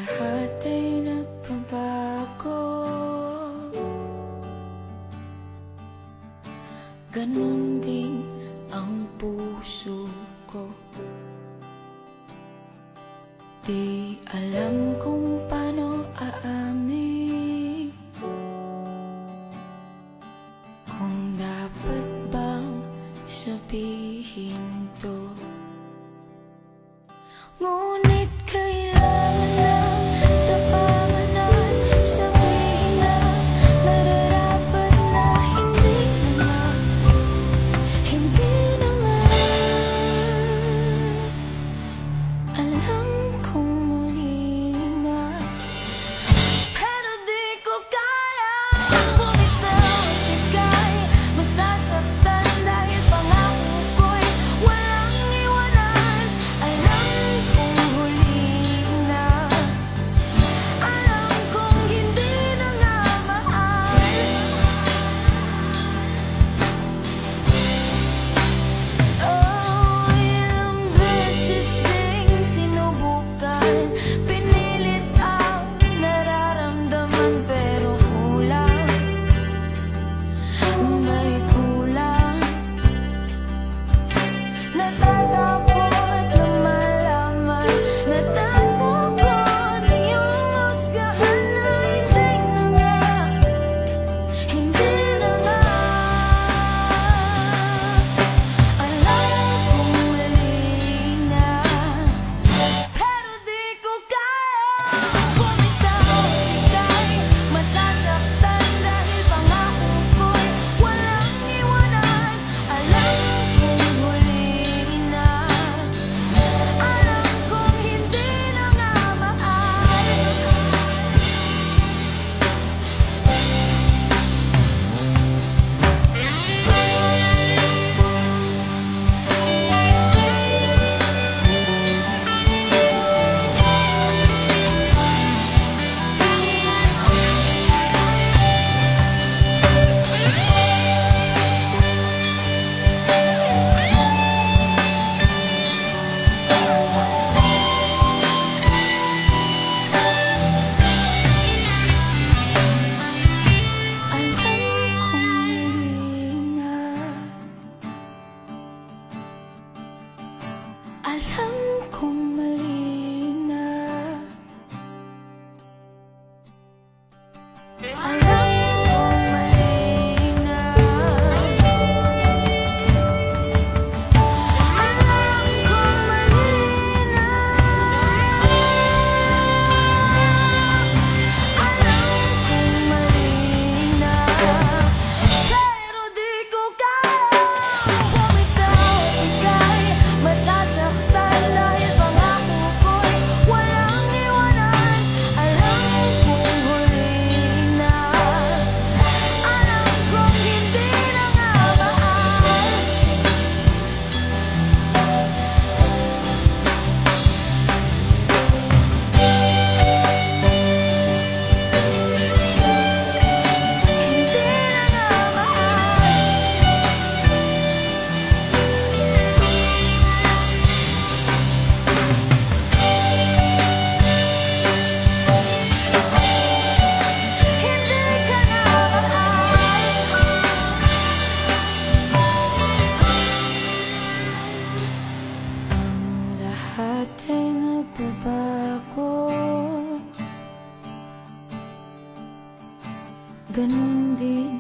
lahat ay nagbabago. Ganun din ang puso ko. Di alam kung paano aamin, kung dapat bang sabihin to. Ngunit kailangan ng tapangan at sabihin na nararapat na hindi na nga. Alam kong muli na, pero di ko kaya bumitaw at ika'y masasaktan dahil pangako ko'y walang iwanan. Alam kong huli na, alam kong hindi na nga mahal. Oh, ilang beses ding sinubukan, pinilit ang nararamdaman, pero kulang, may kulang. Natatakot na malaman, natatakot ang iyong husgahan na hindi na nga, hindi na nga. Alam kong mali na, pero di ko kaya bumitaw at ika'y masasaktan dahil pangako ko'y walang iwanan. Alam kong huli na, alam kong hindi na nga mahal. Alam kong mali na, alam kong mali na, alam kong mali na, alam kong mali na, pero di ko kaya bumitaw at ika'y masasaktan dahil pangako ko'y walang iwanan. Alam kong huli na, alam kong hindi na nga mahal. Hindi na nga mahal. Hindi ka na mahal. Ang lahat ay nagbabago. Ganun din